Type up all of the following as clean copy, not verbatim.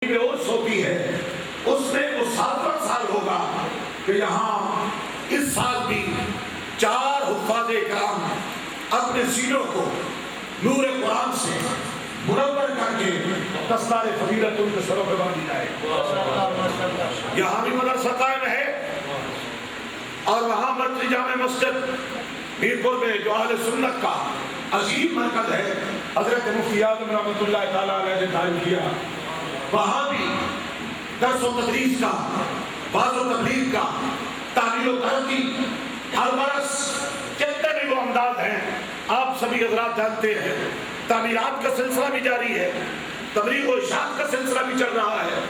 بے ہوش ہوتی ہے اس میں وہ 7 سال ہوگا کہ یہاں اس سال بھی 4 حفاظ کرام اپنے سینوں کو نور قرآن سے منور کر کے دستار فضیلت ان کے سروں پہ باندھی جائے. یہاں بھی مدرسہ قائم ہے اور وہاں مرکزی جامع مسجد میرپور میں جو اہل سنت کا عظیم مرکز ہے حضرت مفتی اعظم رحمۃ اللہ تعالیٰ علیہ نے قائم کیا. وہاں بھی درس و تدریس کا باز و تبلیغ کا تعلیم و ترقی ہر برس جتنے بھی وہ انداز ہیں آپ سبھی حضرات جانتے ہیں. تعمیرات کا سلسلہ بھی جاری ہے, تبلیغ و ارشاد کا سلسلہ بھی چل رہا ہے,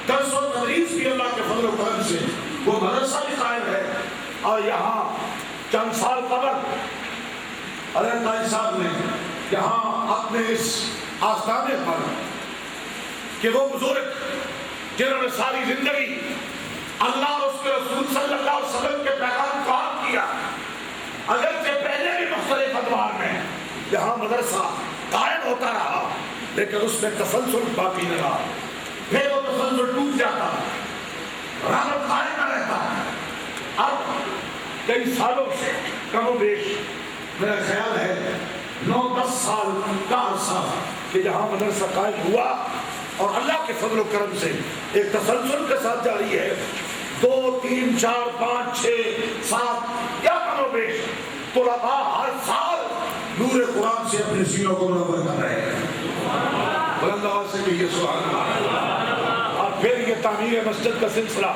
درس و تدریس بھی اللہ کے فضل و کرم سے وہ مدرسہ بھی قائم ہے. اور یہاں چند سال قبل حضرت قاری صاحب نے یہاں اپنے اس آستانے پر کہ وہ بزرگ جنہوں نے ساری زندگی اللہ اور اس کے رسول صلی اللہ علیہ وسلم کے پیغام کو عام کیا, اگرچہ پہلے بھی مختلف ادوار میں یہاں مدرسہ قائم ہوتا رہا لیکن اس میں تسلسل باقی نہ رہا, پھر وہ تسلسل ٹوٹ جاتا, رحمت قائم نہ رہتا. اب کئی سالوں سے کم و بیش میرا خیال ہے 9-10 سال کا عرصہ کہ یہاں مدرسہ قائم ہوا اور اللہ کے فضل و کرم سے ایک تسلسل کے ساتھ جاری ہے. 2, 3, 4, 5, 6, 7 یا کم و بیش طلباء ہر سال نور قرآن سے اپنے سینوں کو منور کر رہے ہیں. بلند آواز سے کہیے سبحان اللہ. اور پھر یہ تعمیر مسجد کا سلسلہ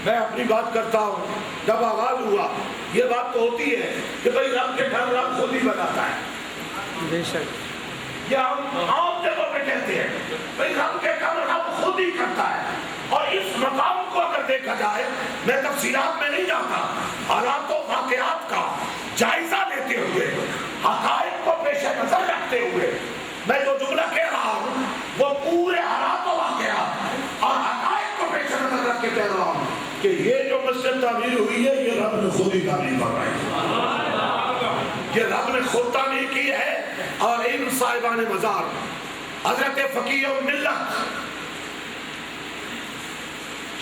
میں اپنی بات کرتا ہوں. جب آغاز ہوا یہ بات تو ہوتی ہے کہ بھئی رب کے گھر رب خود ہی بناتا ہے, بے شک یہ ہم عام جگہوں پہ کہتے ہیں بھئی رب کے گھر رب خود ہی کرتا ہے. اور اس مقام کو اگر دیکھا جائے, میں تفصیلات میں نہیں جاتا, حالات و واقعات کا جائزہ لیتے ہوئے حقائق کو پیش نظر رکھتے ہوئے میں جو جملہ کہہ رہا ہوں وہ پورے حالات و واقعات اور حقائق کو پیش نظر رکھ کے کہہ رہا ہوں کہ یہ جو مسجد تعمیر ہوئی ہے یہ رب نے خود ہی تعمیر کروائی ہے, یہ رب نے خود تعمیر کی ہے. اور ان صاحبان مزار حضرت فقیہ الملت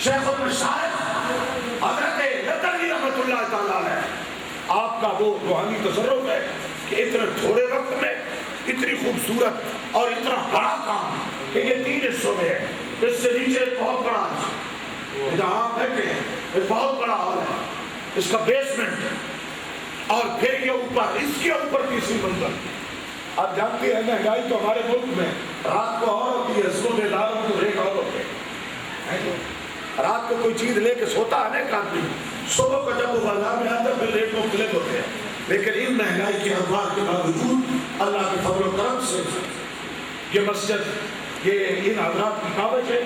شیخ المشائخ حضرت لدنوی رحمۃ اللہ تعالیٰ علیہ, آپ کا وہ روحانی تصرف ہے کہ اتنے تھوڑے وقت میں اتنی خوبصورت اور اتنا بڑا کام کہ یہ 3 حصوں میں ہے. اس سے نیچے ایک بہت بڑا جہاں بیٹھے ہیں ایک بہت بڑا ہال ہے, اس کا بیسمنٹ اور پھر یہ اوپر, اس کے اوپر تیسری منزل. آپ جانتے ہیں مہنگائی تو ہمارے ملک میں رات کو اور ہوتی ہے, صبح بیداروں کو ریٹ اور ہوتے ہیں. رات کو کوئی چیز لے کے سوتا ہے نا ایک آدمی, صبح کو جب وہ بازار میں آتا ہے پھر ریٹ مختلف ہوتے ہیں. لیکن ان مہنگائی کے اخبار کے باوجود اللہ کے فضل و کرم سے یہ مسجد یہ ان حضرات کی کاوش ہے.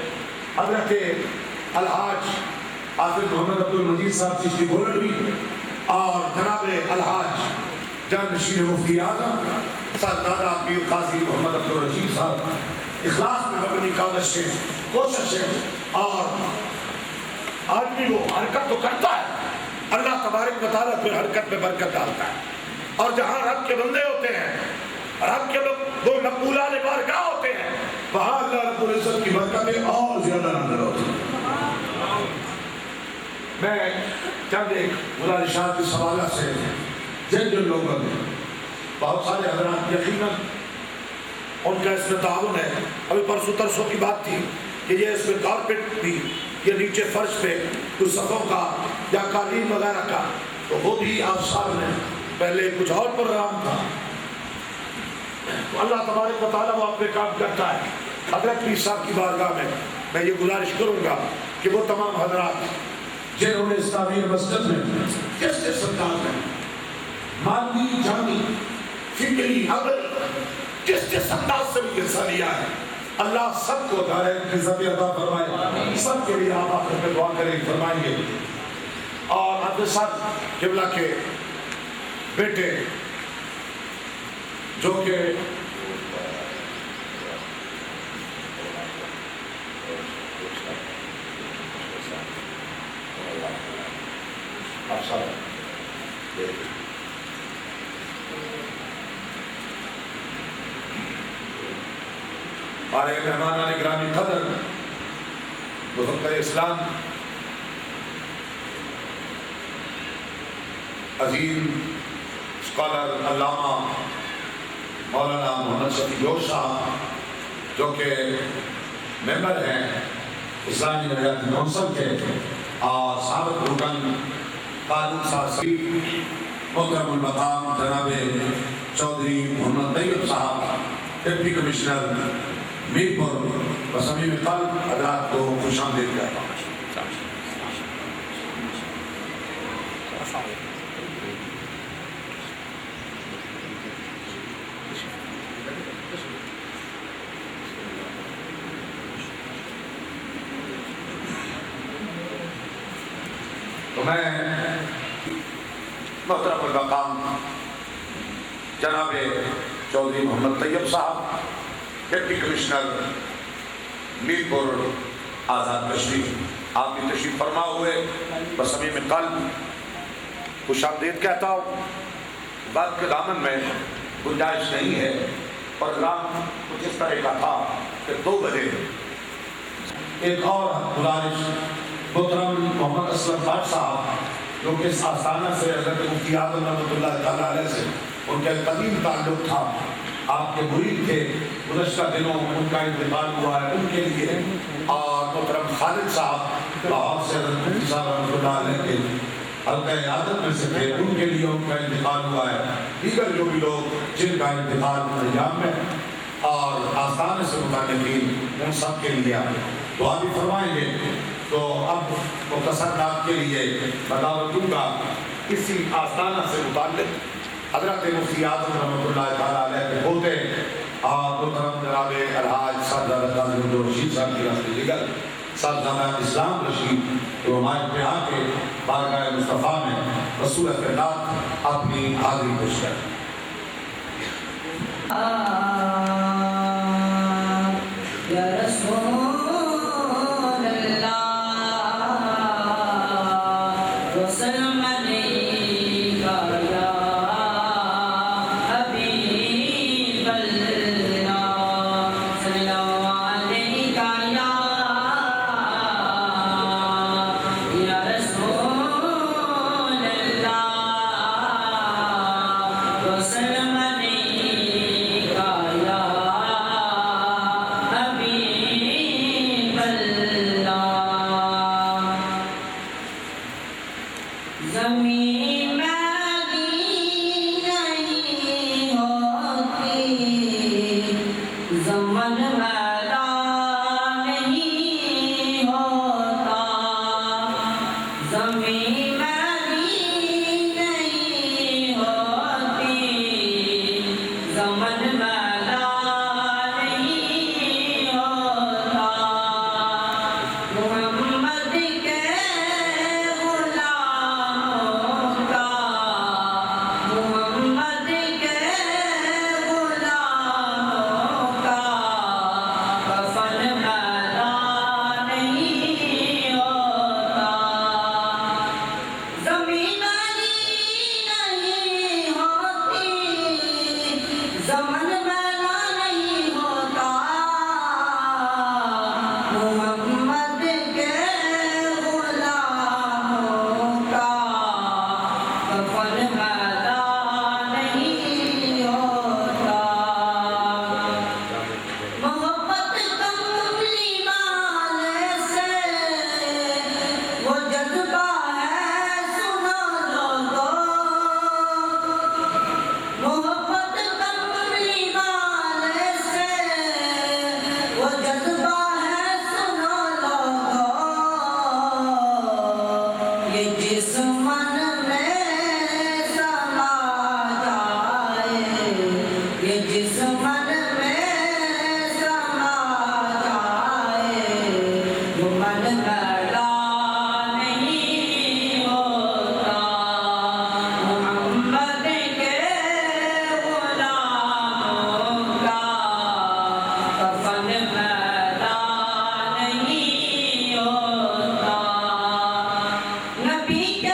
حضرت الحاج حافظ محمد عبد المجید صاحب چشتی گولڈوی اور جناب الحاج جانشین مفتی اعظم سردادا پیر قاضی محمد عبد الرشید صاحب اخلاص میں اپنی کاوش ہے, کوشش ہے. اور آدمی وہ حرکت تو کرتا ہے, اللہ تبارک و تعالیٰ پھر حرکت میں برکت ڈالتا ہے. اور جہاں رب کے بندے ہوتے ہیں, رب کے لوگ وہ مقبولان بارگاہ ہوتے ہیں, وہاں اللہ رب العزت کی برکتیں اور زیادہ نظر ہوتی ہیں. میں چند ایک گزارشات اس حوالے سے جن لوگوں نے بہت سارے حضرات یقیناً ان کا اس میں تعاون ہے. ابھی پرسوں ترسوں کی بات تھی کہ یہ اس میں کارپیٹ بھی, یہ نیچے فرش پہ کچھ صفوں کا یا قالین وغیرہ کا, تو وہ بھی آپ صاحب نے پہلے کچھ اور پروگرام تھا. اللہ تبارک و تعالیٰ وہ اپنے کام کرتا ہے. حضرت پیر صاحب کی بارگاہ میں یہ گزارش کروں گا کہ وہ تمام حضرات جنہوں نے اس تعمیر مسجد میں جس جس انداز میں مادی جانی فکری عملی جس جس انداز سے بھی حصہ لیا ہے, اللہ سب کو دائیں عزت عطا فرمائے. سب کے لیے آپ آخر میں دعا کریں فرمائیں گے. اور آپ کے ساتھ قبلہ کے بیٹے جو کہ ہمارے مہمانان گرامی قدر مفکر اسلام عظیم اسکالر علامہ مولانا محمد شفیع جوش صاحب جو کہ ممبر ہیں اسلامی نظریاتی کونسل کے اور سابق رکن قانون ساز محترم المقام جناب چودھری محمد طیب صاحب ڈپٹی کمشنر میرپور بصمیم قلب حضرات کو خوش آمدید کہتا ہوں۔ تو میں محترم المقام جناب چودھری محمد طیب صاحب ڈپٹی کمشنر میرپور آزاد کشمیر آپ کی تشریف فرما ہوئے بصمیم قلب خوش آمدید کہتا ہوں۔ بات کے دامن میں گنجائش نہیں ہے، پروگرام کچھ اس طرح کا تھا کہ 2 بجے ایک اور گزارش محترم محمد اسلم خان صاحب جو کہ اس آستانہ سے حضرت مفتی اعظم رحمۃ اللہ تعالیٰ علیہ سے ان کا قدیم تعلق تھا، آپ کے مرید تھے، گزشتہ دنوں ان کا انتقال ہوا ہے، ان کے لیے اور محترم خالد صاحب لاہور سے حضرت مفتی صاحب رحمۃ اللہ علیہ کے حلقہ عیادت میں سے تھے، ان کے لیے ان کا انتقال ہوا ہے، دیگر جو بھی لوگ جن کا انتقال ایام میں اور آستانے سے متعلقین ان سب کے لیے دعا بھی فرمائیں گے۔ تو اب مختصر نام کے لیے بتاوت دوں گا، اسی آستانہ سے متعلق حضرت مفتی اعظم رحمۃ اللہ تعالیٰ علیہ کے پوتے اور محترم جناب الحاج صاحبزادہ قاضی عبدالرشید صاحب کی رفت دیگر صاحبزادہ اسلام رشید جو ہمارے پہ آ کے بارگاہ مصطفیٰ میں رسول خدمات اپنی حاضری پیش کریں۔ نبی کے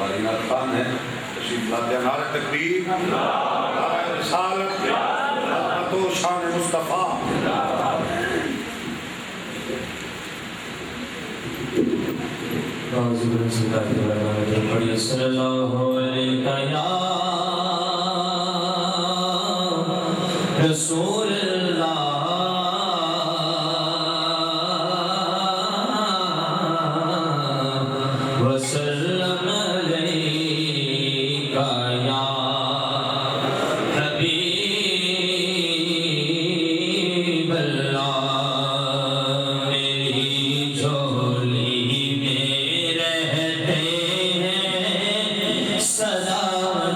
ہماری نعت خوان ہے تشریف لاتے ہیں. نعرہ تکبیر، نعرہ رسالت، عظمت و شان مصطفیٰ. صلی اللہ علیہ یا رسول اللہ وسلم علیکہ یا حبیب اللہ. میری جھولی میں رہتے ہیں سدا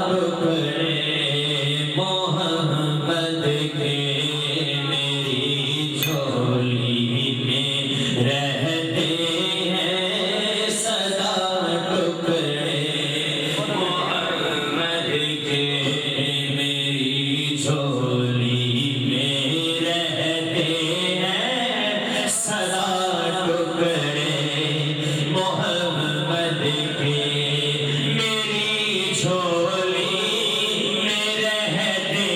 ٹکڑے محمد کے. میری جھولی میں رہتے ہیں سدا ٹکڑے محمد کے. میری جھولی میں رہتے ہیں سدا ٹکڑے محمد کے. میری جھولی میں رہتے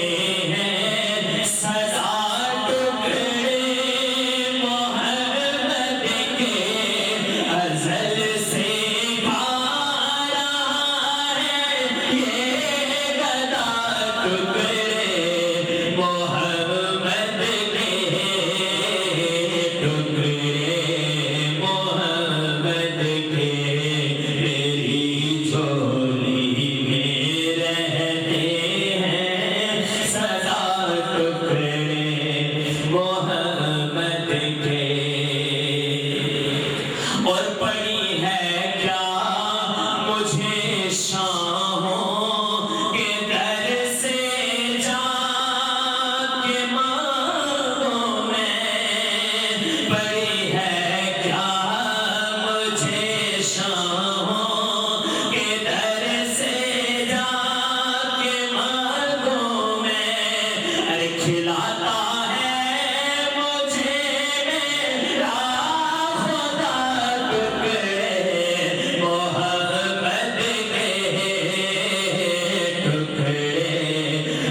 ہیں سدا ٹکڑے محمد کے. ازل سے پارا ہے یہ گدا ٹکڑے محمد کے. ٹکڑے محمد کے. میری جھولی میں رہتے ہیں سدا ٹکڑے محمد کے. اور پڑی ہے کیا مجھے شاہوں کے در سے جا کے مانگوں میں. پڑی ہے کیا مجھے شاہوں کے در سے جا کے مانگوں میں. ارے کھلاتا ہے مجھے میرا خدا ٹکڑے محمد کے. ٹکڑے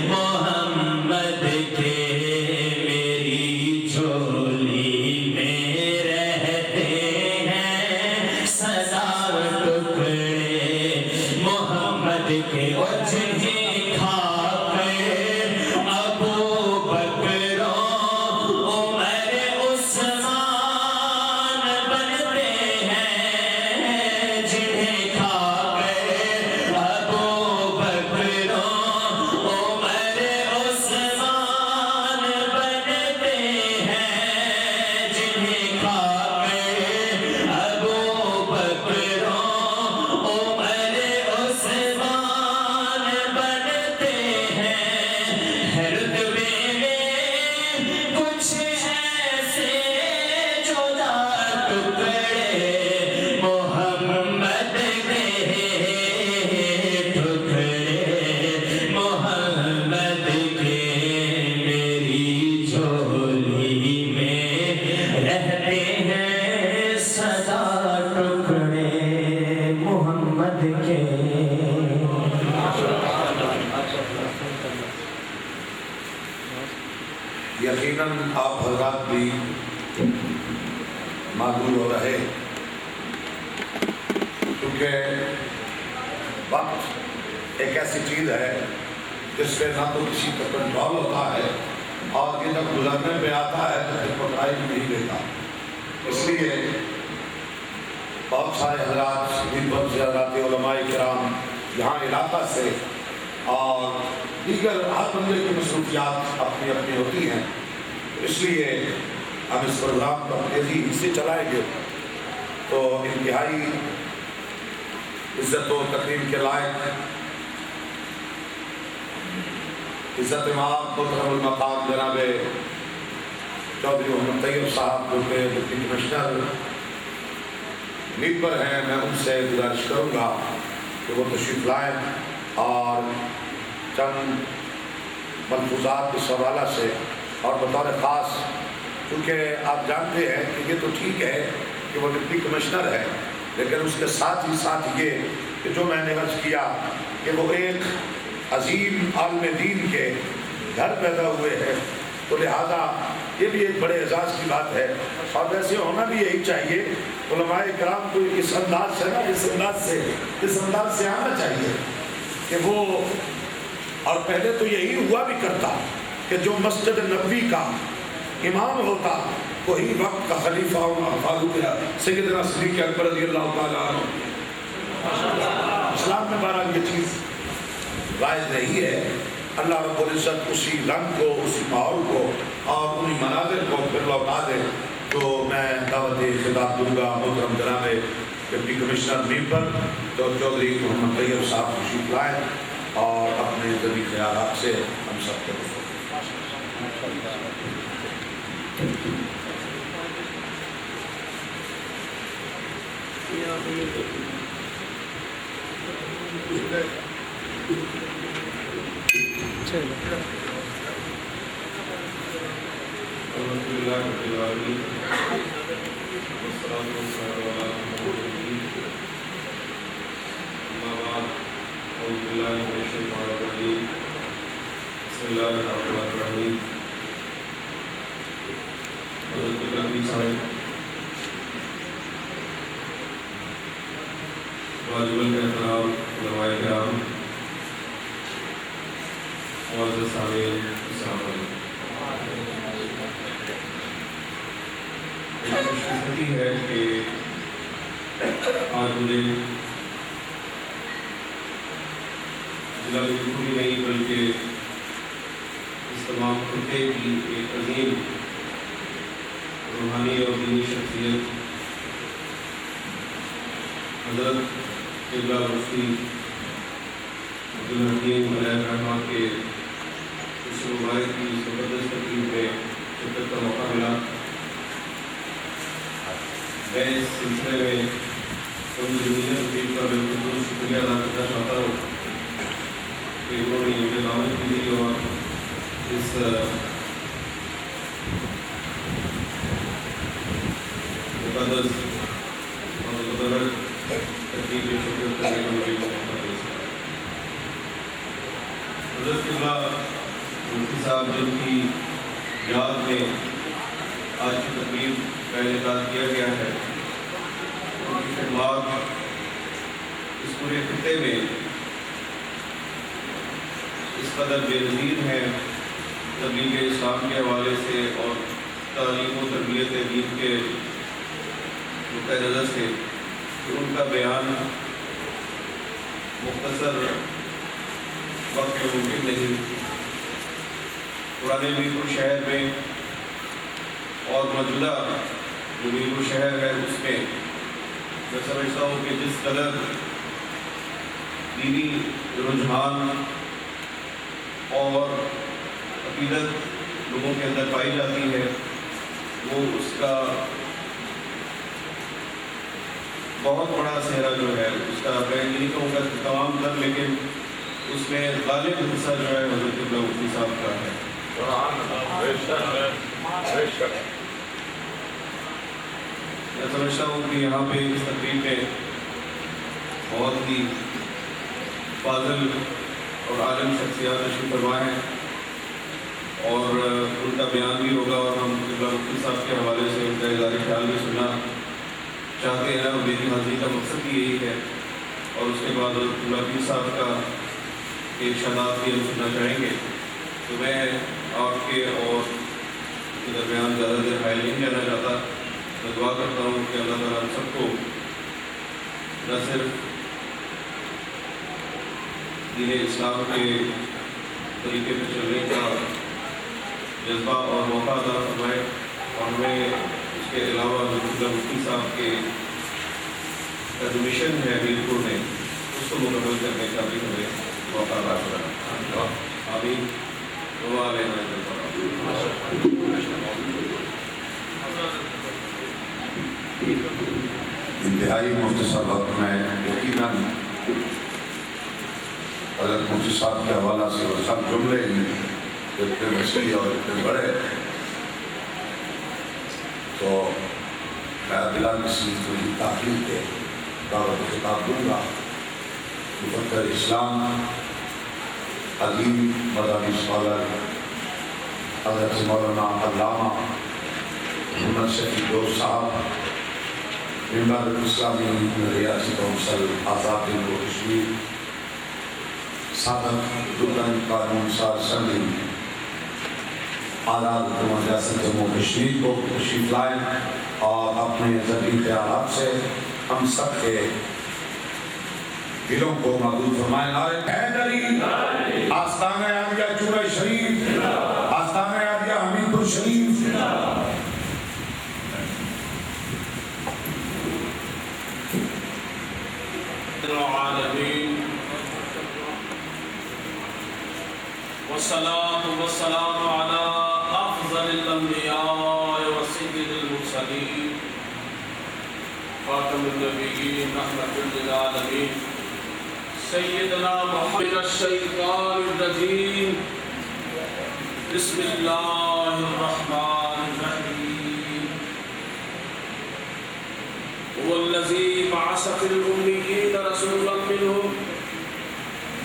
محمد کے. میری جھولی میں رہتے ہیں سدا ٹکڑے محمد کے. اور جنہیں کھا کر ابو بکر عمر عثمان بنتے ہیں. جنہیں کھا کر ابو بکر عمر عثمان بنتے ہیں. جنہیں کھا کر ابو بکر عمر عثمان بنتے ہیں. رتبے میں کچھ ایسے جدا ٹکڑے محمد کے. ٹکڑے محمد کے. میری جھولی میں رہتے ہیں سدا ٹکڑے محمد کے. یقیناً آپ حضرات بھی معذور ہو رہے کیونکہ وقت ایک ایسی چیز ہے جس پہ نہ تو کسی کا کنٹرول ہوتا ہے اور یہ جب گزرنے پہ آتا ہے تو پھر پکڑائی بھی نہیں دیتا. اس لیے بہت سارے حضرات بہت سے حضرات علماء کرام یہاں علاقہ سے اور دیگر ہر بندے کی مصروفیات اپنی اپنی ہوتی ہیں. اس لیے ہم اس پروگرام کو تیزی سے چلائیں گے تو انتہائی عزت و تقریم کے لائق عزت مآب محترم المقام جناب چودھری محمد طیب صاحب جو کہ ڈپٹی کمشنر نیب پر ہیں. میں ان سے گزارش کروں گا کہ وہ تشریف لائیں اور چند ملفوظات اس حوالہ سے اور بطور خاص کیونکہ آپ جانتے ہیں کہ یہ تو ٹھیک ہے کہ وہ ڈپٹی کمشنر ہے لیکن اس کے ساتھ ہی یہ کہ جو میں نے عرض کیا کہ وہ ایک عظیم عالم دین کے گھر پیدا ہوئے ہیں، تو لہذا یہ بھی ایک بڑے اعزاز کی بات ہے، اور ویسے ہونا بھی یہی چاہیے۔ علماء کرام کو اس انداز سے نا اس انداز سے آنا چاہیے کہ وہ، اور پہلے تو یہی ہوا بھی کرتا کہ جو مسجد نبوی کا امام ہوتا وہی وقت کا خلیفہ فاروق سیدنا صدیق اکبر رضی اللہ تعالیٰ عنہ۔ اسلام میں بہرحال یہ چیز رائج رہی ہے۔ اللہ رب العزت اسی رنگ کو، اسی ماحول کو اور انہی مناظر کو پھر لوٹا دے۔ تو میں دعوت خطاب دوں گا محترم جناب ڈپٹی کمشنر ممبر چودھری محمد طیب صاحب تشریف لائیں اور اپنے ذریعے خیالات سے ہم سب کو واجب احترام علماء کرام، معزز سامعین، السلام علیکم۔ خوش قسمتی ہے کہ آج مجھے ضلع بالکل ہی نہیں بلکہ اس تمام خطے کی ایک عظیم روحانی اور دینی شخصیت حضرت قبلہ مفتی عبدالحکیم علیہ الرحمہ کے اس مبارک کی زبردست تقریب میں شرکت کا موقع ملا۔ میں اس سلسلے میں زمین تقریب کا بالکل شکریہ ادا کرنا چاہتا ہوں کہ انہوں نے مجھے دعوت کی دی اور اس مقدس اور مبارک تقریب میں شرکت کرنے کا مجھے موقع دیا۔ حضرت قبلہ مفتی صاحب جن کی یاد میں آج کی تقریب کا انعقاد کیا گیا ہے، ان کی خدمات اس پورے خطے میں اس قدر بے نظیر ہیں تبلیغ اسلام کے حوالے سے اور تعلیم و تربیت دین کے نقطۂ نظر سے کہ ان کا بیان مختصر وقت میں ممکن نہیں۔ پرانے میرپور شہر میں اور موجودہ جو میرپور شہر ہے اس میں میں سمجھتا ہوں کہ جس قدر دینی رجحان اور عقیدت لوگوں کے اندر پائی جاتی ہے، وہ اس کا بہت بڑا صحرا جو ہے، اس کا میں یہ نہیں کہوں گا تمام تر، لیکن اس میں غالب حصہ جو ہے حضرت قبلہ مفتی صاحب کا ہے۔ میں سمجھتا ہوں کہ یہاں پہ اس تقریب میں بہت ہی فاضل اور عالم شخصیات تشریف فرما ہیں اور ان کا بیان بھی ہوگا اور ہم قبلہ مفتی صاحب کے حوالے سے ان کا اظہار خیال بھی سننا چاہتے ہیں اور میری حاضری کا مقصد بھی یہی ہے، اور اس کے بعد قبلہ مفتی صاحب کا ارشادات بھی ہم سننا چاہیں گے۔ تو میں آپ کے اور کے درمیان زیادہ دیر حائل نہیں جانا چاہتا۔ میں دعا کرتا ہوں کہ اللہ تعالیٰ ہم سب کو نہ صرف دین اسلام کے طریقے پہ چلنے کا جذبہ اور موقع عطا فرمائے، اور ہمیں اس کے علاوہ قبلہ مفتی صاحب کے جو مشن ہے میرپور میں اس کو مکمل کرنے کا بھی ہمیں موقع عطا فرمائے۔ آمین۔ دعا علیہ انتہائی مختصر وقت میں یقیناً حضرت مفتی صاحب کے حوالہ سے وہ سب جملے ہی اتنے وسیع اور اتنے بڑے، تو میں بلا کسی کوئی تاخیر کے دعوت خطاب دوں گا مفکر اسلام عظیم مدنی اسکالر حضرت مولانا علامہ محمد شفیع دوست صاحب ممبر اسلامی ریاضی کونسل آزاد ہند و کشمیر سابق رکن قانون ساز اسمبلی آزاد حکومت ریاست جموں و کشمیر کو تشریف لائیں اور اپنے ذریعہ خیالات سے ہم سب کے دلوں کو محدود فرمائے. نعرہ حیدری، آستانہ عالیہ چورہ شریف، آستانہ عالیہ حمید پور شریف. العالمین والصلاة والسلام على افضل الانبیاء وسید المرسلین خاتم النبیین رحمۃ للعالمین سیدنا محمد الشیطان الرجیم بسم اللہ الرحمن الرحیم هو الذی بعث فی الأمیین رسولا منهم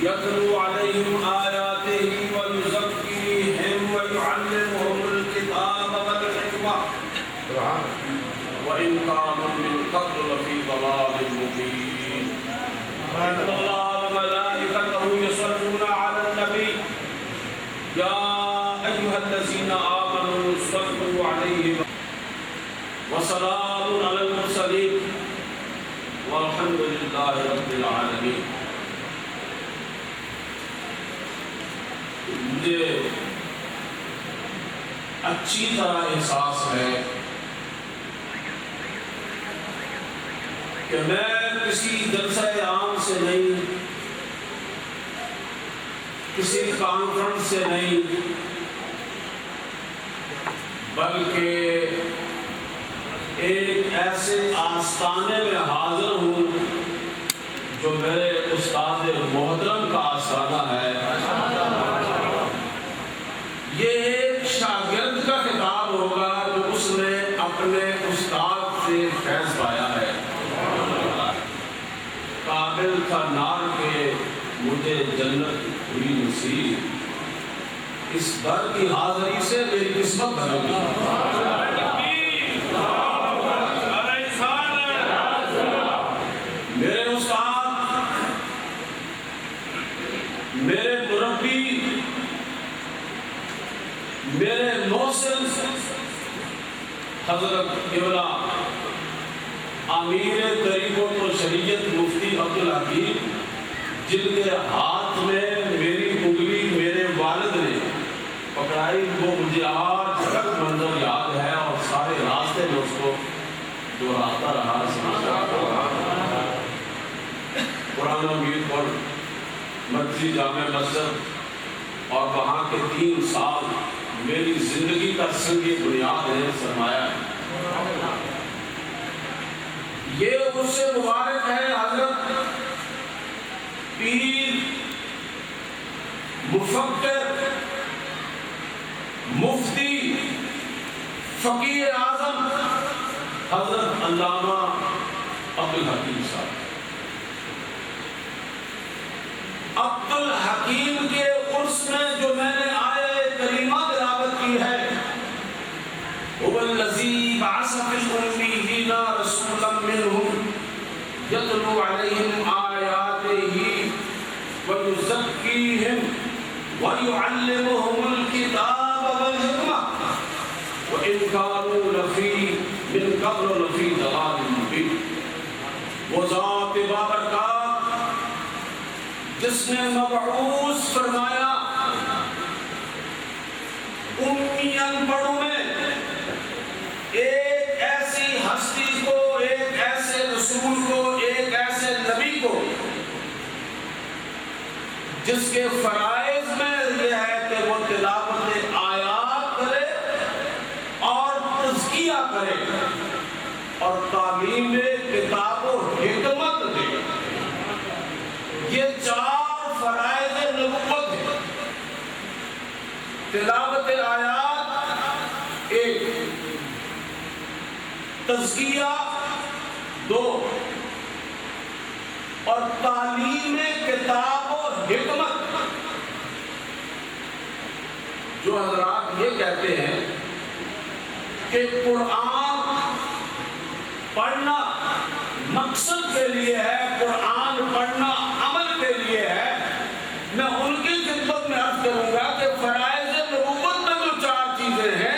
يتلو عليهم آياته ويزكيهم ويعلمهم الكتاب والحكمة وإن كانوا من قبل لفي ضلال مبين. إن الله وملائكته يصلون على النبي يا أيها الذين آمنوا صلوا عليه وسلام على المرسلين والحمد لله رب العالمين. مجھے اچھی طرح احساس ہے کہ میں کسی جلسہ عام سے نہیں، کسی کانفرنس سے نہیں، بلکہ ایک ایسے آستانے میں حاضر ہوں جو میرے استاد محترم کا آستانہ ہے. یہ ایک شاگرد کا خطاب ہوگا جو اس نے اپنے استاد سے فیض پایا ہے. قابل تھا نار کے مجھے جنت ہوئی نصیب، اس در کی حاضری سے میری قسمت بدل گئی. میرے استاد، میرے مربی، میرے محسن حضرت قبلہ امیر طریقت و شریعت مفتی عبدالحکیم، جن کے ہاتھ میں میری انگلی میرے والد نے پکڑائی، وہ مجھے آج تک منظر یاد ہے اور سارے راستے میں اس کو دہراتا رہا. قرآن مجید پڑھ مرکزی جامع مسجد اور وہاں کے 3 سال میری زندگی کا سنگی بنیاد ہے، سرمایہ ہے. یہ اس سے مبارک ہے حضرت پیر، مفکر، مفتی، فقیہ اعظم حضرت علامہ عبدالحکیم صاحب. عبدالحکیم کے عرس میں جو میں نے آیہ کریمہ تلاوت کی ہے، هو الذی بعث فی الأمیین رسولا منهم یتلو علیہم آیاتہ ویزکیہم ویعلمہم الکتاب والحکمہ وإن كانوا من قبل لفی ضلال مبین. وہ ذات بابرکات جس نے مبعوث فرمایا امی ان پڑھوں میں ایک ایسی ہستی کو، ایک ایسے رسول کو، ایک ایسے نبی کو جس کے فرائض میں یہ ہے کہ وہ تلاوت آیات کرے اور تزکیہ کرے اور تعلیم کتاب و حکمت دے. یہ 4 فرائض نبوت ہیں. تلاوت آیات 1، تزکیہ 2 اور تعلیم کہ قرآن پڑھنا مقصد کے لیے ہے، قرآن پڑھنا عمل کے لیے ہے، میں ان کی خدمت میں عرض کروں گا کہ فرائض نبوت میں جو 4 چیزیں ہیں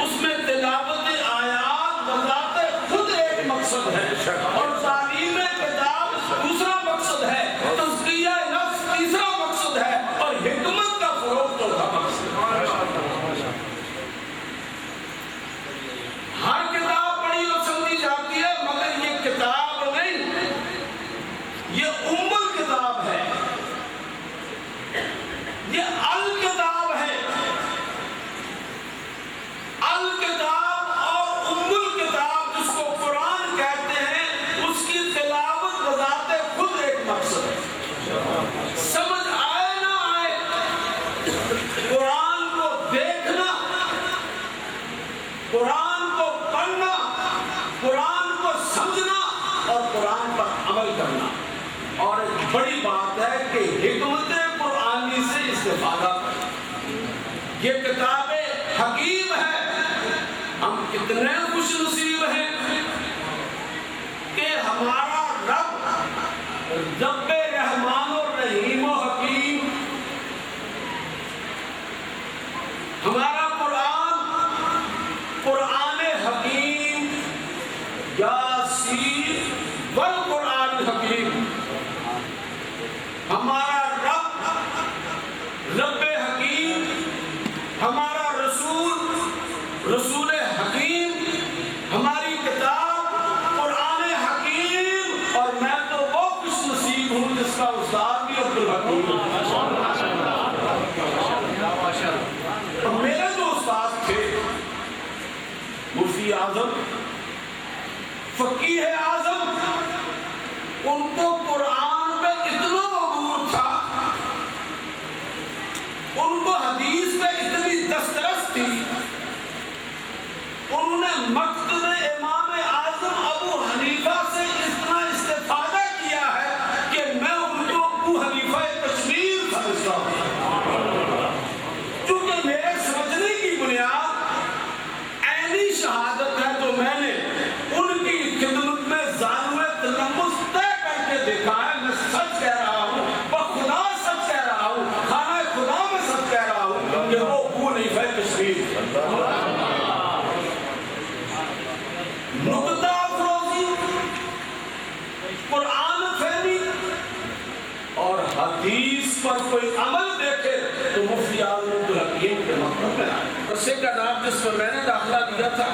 اس میں تلاوت آیات بذات خود ایک مقصد ہے، اور تعلیم کتاب دوسرا مقصد ہے، تزکیہ نفس تیسرا مقصد ہے، اور حکمت کا فروغ چوتھا مقصد ہے۔ ہر کتاب پڑھی اور سمجھی جاتی ہے، مگر یہ کتاب نہیں، یہ ام الکتاب ہے، یہ الکتاب ہے۔ الکتاب اور ام الکتاب جس کو قرآن کہتے ہیں، اس کی تلاوت بذات خود ایک مقصد ہے۔ سمجھ آئے نہ آئے، قرآن کو دیکھنا، قرآن کو پڑھنا، قرآن کو سمجھنا اور قرآن پر عمل کرنا، اور ایک بڑی بات ہے کہ حکمت قرآنی سے استفادہ کرنا۔ یہ کتاب حکیم ہے۔ ہم کتنے خوش نصیب ہیں کہ ہمارا رب رحمان و رحیم و حکیم، ہمارا قرآن حکیم، یاسین والقرآن الحکیم، ہمارا رب حکیم، ہمارا رسول حکیم، ہماری کتاب قرآن حکیم، اور میں تو وہ خوش نصیب ہوں جس کا استاد بھی عبدالحکیم ہے۔ اور میرے جو استاد تھے مفتی اعظم، فقیہ اعظم، ان کو قرآن پہ اتنا عبور تھا، ان کو حدیث پہ اتنی دسترس تھی، انہوں نے مقصد امام اعظم ابو حنیفہ سے اتنا استفادہ کیا ہے کہ میں ان کو ابو حنیفہ کشمیر سمجھتا ہوں، کیونکہ میرے سمجھنے کی بنیاد عینی شہادت ہے، تو میں نے ان کی خدمت میں زانوِ تلمس طے کر کے دیکھا ہے۔ میں سچ کہہ رہا ہوں، بخدا سچ کہہ رہا ہوں، خانہ خدا میں سچ کہہ رہا ہوں کہ وہ ابو حنیفہ کشمیر۔ نکتہ افروزی، قرآن فہمی اور حدیث پر کوئی عمل دیکھے تو مفتی اعظم عبدالحکیم کے مکتب میں آئے۔ مدرسے کا نام جس پر میں نے داخلہ دیا تھا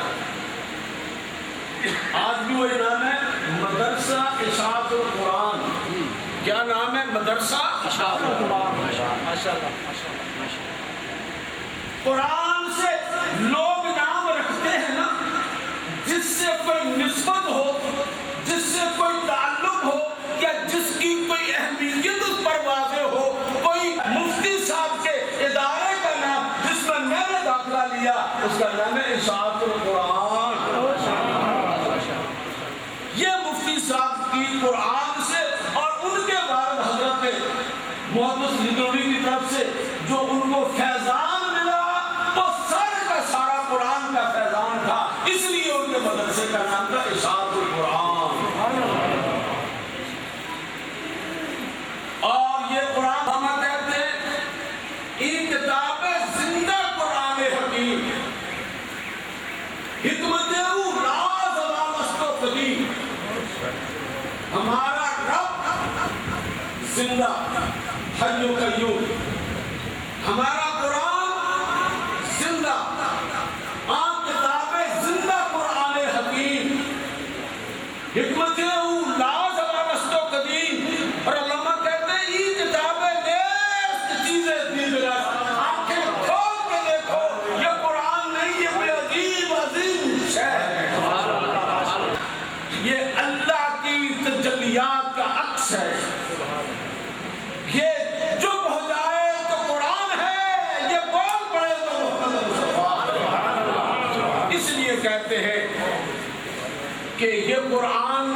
آج بھی وہی نام ہے، مدرسہ اشاعت القرآن۔ کیا نام ہے؟ مدرسہ اشاعت القرآن۔ قرآن سے لوگ نام رکھتے ہیں نا، جس سے کوئی نسبت ہو، جس سے کوئی تعلق ہو، یا جس کی کوئی اہمیت اس پر واضح ہو۔ کوئی مفتی صاحب کے ادارے کا نام جس میں میں نے داخلہ لیا، اس کا نام ہے اشاعت القرآن۔ یہ مفتی صاحب کی قرآن سے اور ان کے والد حضرت محدث لدھوی کی طرف سے جو ان کو فیضان ملا، وہ سارے کا سارا قرآن کا فیضان تھا، اس لیے ان کے مدرسے کا نام تھا اشاعت القرآن۔ اور یہ قرآن ہم کہتے ہیں یہ کتاب زندہ قرآن حکیم، حکمت او لا زوال است و قدیم۔ ہمارا رب زندہ حی و قیوم، ہمارا قرآن زندہ، آپ کتاب زندہ قرآن حکیم، حکمت او لا زوال است و قدیم۔ اور علماء کہتے ہیں یہ کتابیں نیست چیزیں دیدرست، آنکھیں کھول کے دیکھو، یہ قرآن نہیں، یہ بے عجیب عظیم شے ہے، یہ اللہ کی تجلیات کا عکس ہے۔ یہ چپ ہو جائے تو قرآن ہے، یہ بول پڑے تو محمد مصطفیٰ۔ اس لیے کہتے ہیں کہ یہ قرآن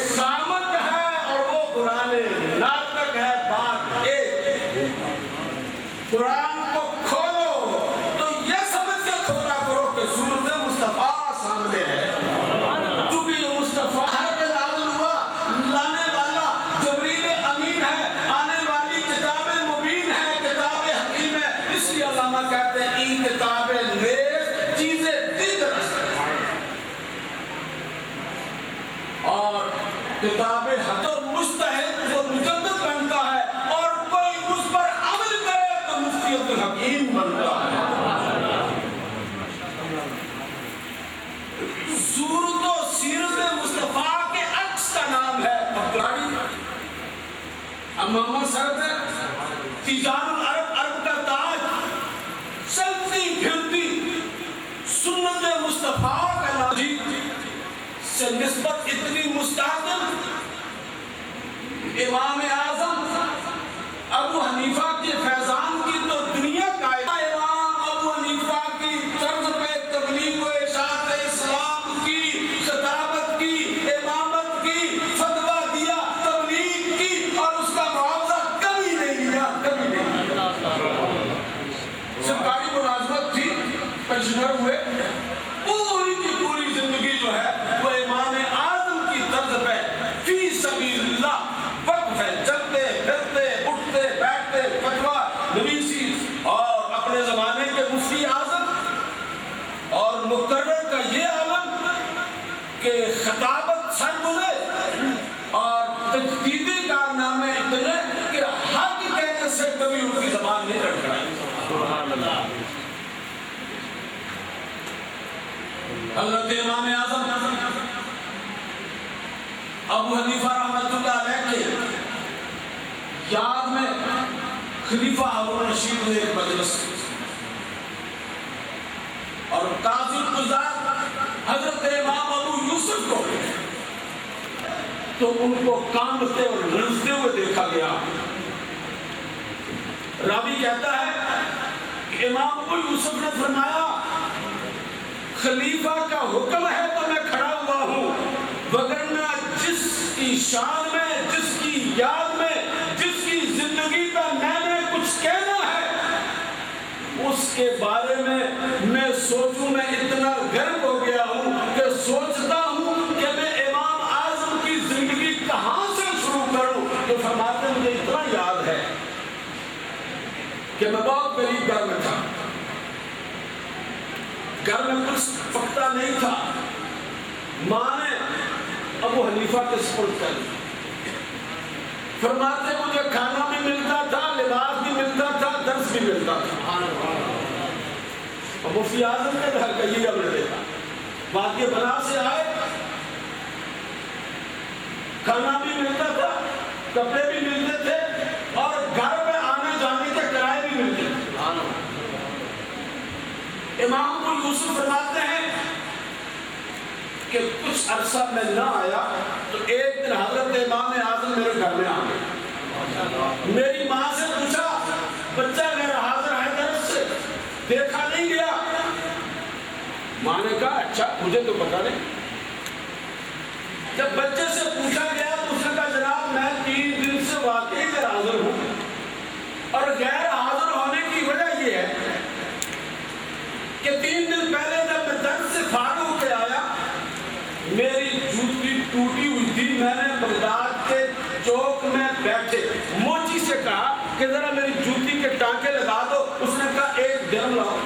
صامت ہے اور وہ قرآن ناطق ہے۔ بات ایک، قرآن کو کھولو تو یہ سمجھ کے کھولا کرو کہ سورت مصطفیٰ امامہ سر پہ تیجان العرب، عرب کا تاج، چلتی پھرتی سنت مصطفیٰ کا ناجی سے نسبت اتنی مستحکم امام اعظم ابو حنیفہ کے فیضان کی تو دنیا کا امام ابو حنیفہ کی طرز پہ تبلیغ و اشاعت اسلام کی، خطابت کی، امامت کی، فتویٰ دیا، تبلیغ کی، اور اس کا معاوضہ کبھی نہیں دیا، کبھی نہیں دیا۔ سرکاری ملازمت تھی، پنشنر ہوئے، پوری کی پوری زندگی جو ہے وہ امام اعظم کی طرز پہ فی سبیل اللہ وقف ہے، چلتے پھرتے اٹھتے بیٹھتے فتویٰ نویسی، اور اپنے زمانے کے مفتی اعظم اور مقرر کا یہ عالم کہ خطابت سر بولے اور تجدیدی کارنامے اتنے کہ حق کہنے سے کبھی ان کی زبان نہیں لڑکھڑائی۔ حضرت امام اعظم ابو حنیفہ رحمۃ اللہ علیہ کے یاد میں خلیفہ ہارون رشید نے ایک مجلس اور قاضی القضات حضرت امام ابو یوسف کو تو ان کو کانپتے اور لرزتے ہوئے دیکھا گیا۔ راوی کہتا ہے کہ امام ابو یوسف نے فرمایا خلیفہ کا حکم ہے تو میں کھڑا ہوا ہوں، وگرنہ جس کی شان میں، جس کی یاد میں، جس کی زندگی کا میں نے کچھ کہنا ہے اس کے بارے میں سوچوں، میں اتنا غرق ہو گیا ہوں کہ سوچتا ہوں کہ میں امام اعظم کی زندگی کہاں سے شروع کروں۔ تو فرماتے ہیں مجھے اتنا یاد ہے کہ میں بہت غریب گھر میں تھا، گھر میں کچھ پکتا نہیں تھا، ماں نے ابو حنیفہ کے سپرد کر دیا۔ فرماتے مجھے کھانا بھی ملتا تھا، لباس بھی ملتا تھا، درس بھی ملتا تھا۔ اور مفتی اعظم کے گھر کا یہ ہم نے دیکھا، وادی بنا سے آئے، کھانا بھی ملتا تھا، کپڑے بھی ملتے تھے، اور گھر میں آنے جانے کے کرائے بھی ملتے تھے۔ امام ابو یوسف فرماتے ہیں کہ کچھ عرصہ میں نہ آیا تو ایک دن حضرت امام اعظم میرے گھر میں آ گئے۔ میری ماں سے پوچھا بچہ میرا حاضر ہے درس سے، دیکھا نہیں گیا۔ ماں نے کہا اچھا مجھے تو پتا نہیں۔ جب بچے سے پوچھا گیا تو اس نے کہا جناب میں 3 دن سے واقعی غیر حاضر ہوں، اور غیر حاضر ہونے کی وجہ یہ ہے کہ 3 دن پہلے جب میں درس سے فارغ ہو کے آیا میری جوتی ٹوٹی ہوئی تھی، میں نے بغداد کے چوک میں بیٹھے موچی سے کہا کہ ذرا میری جوتی کے ٹانکے لگا دو۔ اس نے کہا 1 درم لاؤ۔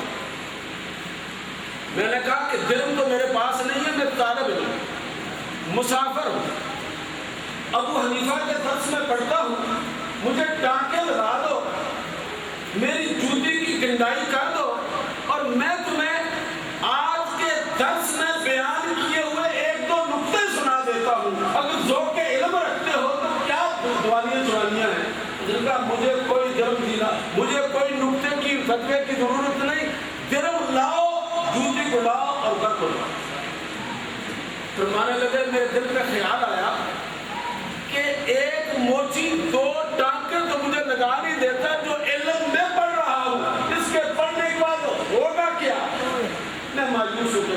میں نے کہا کہ درم تو میرے پاس نہیں ہے، میں طالب علم مسافر ہوں، ابو حنیفہ کے درس میں پڑھتا ہوں، مجھے ٹانکے لگا دو، میری جوتی کی گنڈائی کر دو، اور میں تمہیں آج کے درس میں بیان کیے ہوئے 1-2 نقطے سنا دیتا ہوں، اگر ذوق علم رکھتے ہو تو کیا دوالیاں ہیں۔ جن کا مجھے کوئی درم دینا، مجھے کوئی نقطے کی فتوے کی ضرورت نہیں، درم لاؤ، جوتی کو لاؤ اور گھر کو لاؤ۔ فرمانے لگے میرے دل میں خیال آیا کہ ایک موچی 2 ٹانکے تو مجھے لگا نہیں دیتا جو علم میں پڑھ رہا ہوں، اس کے پڑھنے کے بعد ہوگا کیا؟ میں مایوس ہو کے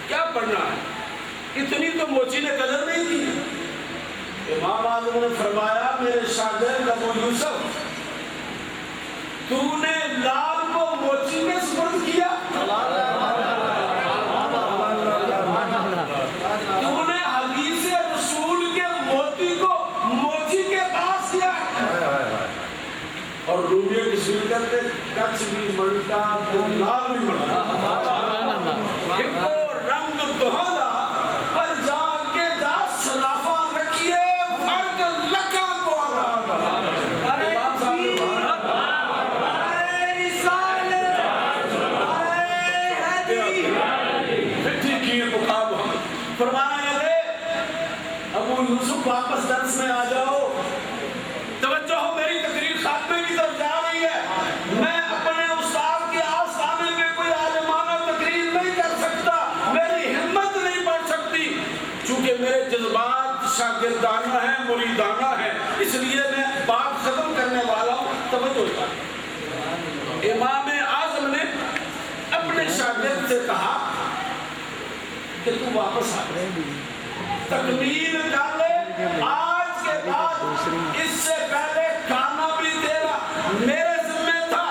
کیا پڑھنا ہے، اتنی تو موچی نے قدر نہیں کی۔ امام اعظم نے فرمایا میرے شاگرد ابو یوسف تو نے لال کو موچی میں سپرد کیا، تو نے حدیث رسول کے موتی کو موچی کے پاس کیا، اور روبیہ کی سنت کچھ بھی ملتا تو لال بھی ملتا، ایک اور رنگ دہانا پر جا کے دا سلافہ رکھیے فرق لکھا کو آگا۔ فرمانا لگے ابو یوسف واپس درس میں آ جاؤ، تکمیل کر لے، آج کے بعد اس سے پہلے کھانا بھی تیرا میرے ذمہ تھا،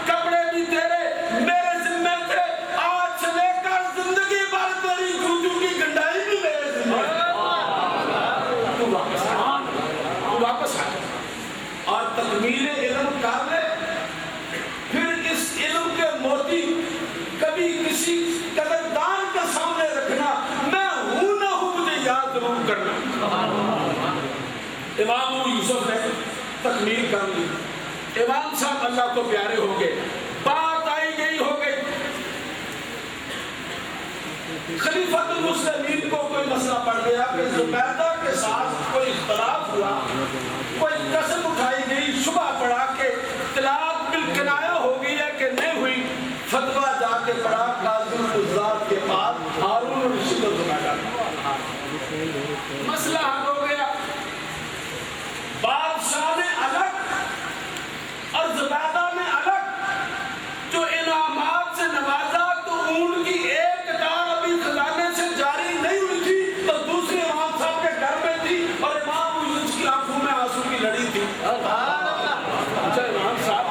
کپڑے بھی تیرے میرے ذمہ تھے، آج سے لے کر زندگی بھر تیری جوتوں کی گنڈائی بھی میرے ذمہ ہے۔ تو واپس آ اور تکمیل علم کر لے، پھر اس علم کے موتی کبھی کسی قدردان کے سامنے رکھنا، میں ہوں نہ ہوں مجھے یاد ضرور کرنا۔ امام یوسف نے تکمیل کر لی، امام صاحب اللہ کو پیارے ہو گئے، بات آئی گئی ہو گئی، خلیفۃ المسلمین کو کوئی مسئلہ پڑ گیا کہ زبیدہ کے ساتھ کوئی اختلاف ہوا، کوئی قسم اٹھائی گئی، شبہ پڑا کہ طلاق بالکنایہ ہو گئی ہے کہ نہیں ہوئی، فتویٰ جا کے پڑا قاضی القضات کے پاس، ہارون الرشید و زبیدہ، مسئلہ حل ہو گیا، بادشاہ نے الگ اور زبیدہ نے الگ، جو انعامات سے نوازا تو ان کی ایک کتار ابھی خزانے سے جاری نہیں ہوئی تھی تو دوسری امام صاحب کے گھر میں تھی اور امام یوسف کی آنکھوں میں آنسو کی لڑی تھی۔ اچھا امام صاحب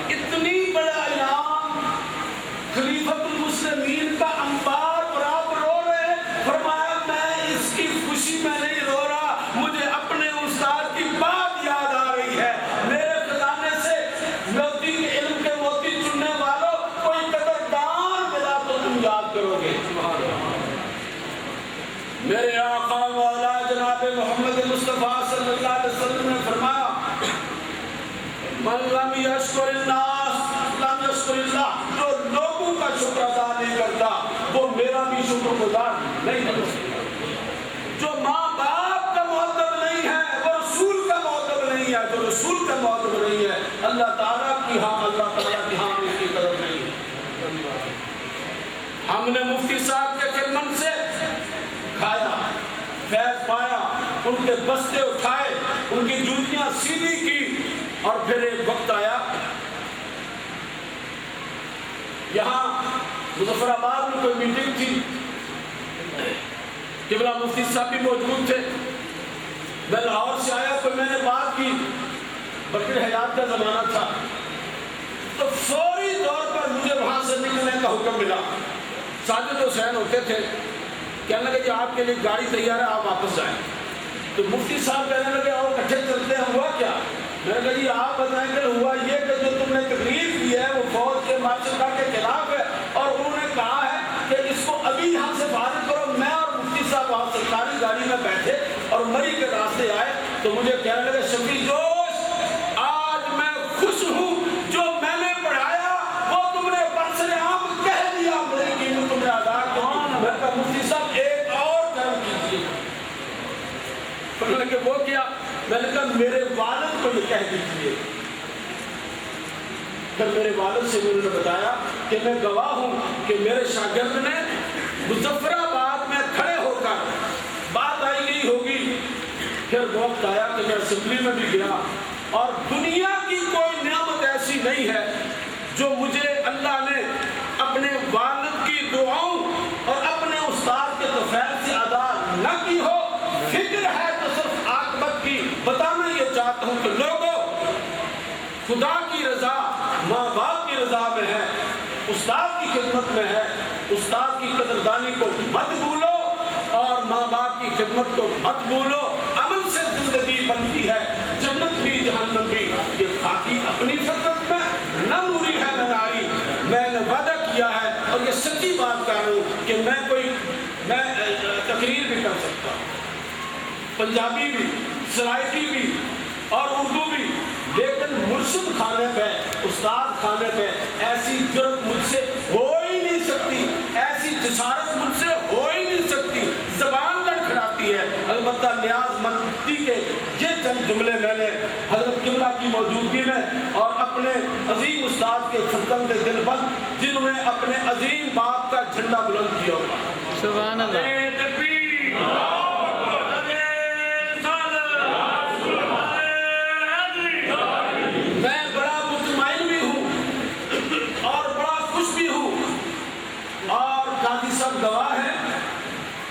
اتنی بڑا انعام، خلیفۃ المسلمین کا انبار اور آپ رو رہے ہیں، فرمایا میں اس کی خوشی میں نہیں رو رہا، مجھے اپنے استاد کی بات یاد آ رہی ہے، میرے خزانے سے موتی کے علم کے موتی چننے والوں کوئی قدردان ملا تو تم یاد کرو گے۔ میرے آقا مولا جناب محمد مصطفیٰ صلی اللہ علیہ وسلم نے فرمایا من لم یشکر الناس لم یشکر اللہ، جو لوگوں کا شکر ادا نہیں کرتا وہ میرا بھی شکر گزار نہیں بن سکتا، جو ماں باپ کا معذب نہیں ہے وہ رسول کا معذب نہیں ہے، جو رسول کا معذب نہیں ہے اللہ تعالیٰ کی ہاں اس کی قدر نہیں ہے۔ ہم نے مفتی صاحب کے خدمت سے کھایا، فیض پایا، ان کے بستے اٹھائے، ان کی جوتیاں سیدھی کی، اور پھر ایک وقت آیا یہاں مظفر آباد میں کوئی میٹنگ تھی، قبلہ مفتی صاحب بھی موجود تھے، میں لاہور سے آیا تو میں نے بات کی، بکر حیات کا زمانہ تھا، تو فوری طور پر مجھے وہاں سے نکلنے کا حکم ملا، ساجد حسین ہوتے تھے، کہنے لگے کہ آپ کے لیے گاڑی تیار ہے آپ واپس جائیں، تو مفتی صاحب کہنے لگے اور اکٹھے چلتے ہیں، ہوا کیا؟ میں نے کہا جی آپ بتائیں کہ ہوا یہ کہ جو تم نے تقریر کی ہے وہ فوج کے مارشل کے خلاف ہے، اور انہوں نے کہا ہے کہ اس کو ابھی یہاں سے فارغ کرو۔ میں اور مفتی صاحب وہاں سرکاری گاڑی میں بیٹھے اور مری کے راستے آئے تو مجھے کہنے لگے شفیع جوش آج میں خوش ہوں، جو میں نے پڑھایا وہ تم نے برسر عام کہہ دیا، میری قیمت تم نے ادا کی۔ میں کہا مفتی صاحب ایک اور کرم کیجیے، کہ وہ کیا؟ میں نے کہا میرے والد کو یہ کہہ دیجیے۔ پھر میرے والد سے انہوں نے بتایا کہ میں گواہ ہوں کہ میرے شاگرد نے مظفر آباد میں کھڑے ہو کر بات آئی گئی ہوگی، پھر وقت آیا کہ میں اسمبلی میں بھی گیا، اور دنیا کی کوئی نعمت ایسی نہیں ہے جو مجھے اللہ نے اپنے والد کی دعاؤں اور اپنے استاد کے توفیق سے ادا نہ کی ہو۔ فکر ہے تو صرف عاقبت کی۔ بتانا یہ چاہتا ہوں کہ لوگوں، خدا کی رضا ماں باپ کی رضا میں ہے، استاد کی خدمت میں ہے، استاد کی قدردانی کو مت بھولو اور ماں باپ کی خدمت کو مت بھولو۔ عمل سے زندگی بنتی ہے، جنت بھی جہنم بھی، یہ باقی اپنی فطرت میں نہ موری ہے نہ ناری۔ میں نے وعدہ کیا ہے اور یہ سچی بات کر رہا ہوں کہ میں تقریر بھی کر سکتا ہوں، پنجابی بھی، سرائکی بھی اور اردو بھی، لیکن مرشد کھانے پہ، استاد کھانے پہ ایسی جرت مجھ سے ہو ہی نہیں سکتی، ایسی جسارت مجھ سے ہو ہی نہیں سکتی، زبان لڑکھڑاتی ہے۔ البتہ نیاز مندی کے یہ چند جملے میں نے حضرت قبلہ کی موجودگی میں اور اپنے عظیم استاد کے فرزند دل بند جنہوں نے اپنے عظیم باپ کا جھنڈا بلند کیا ہوگا۔ سبحان اللہ۔ میں بڑا مطمئن بھی ہوں اور بڑا خوش بھی ہوں، اور قاضی صاحب گواہ ہیں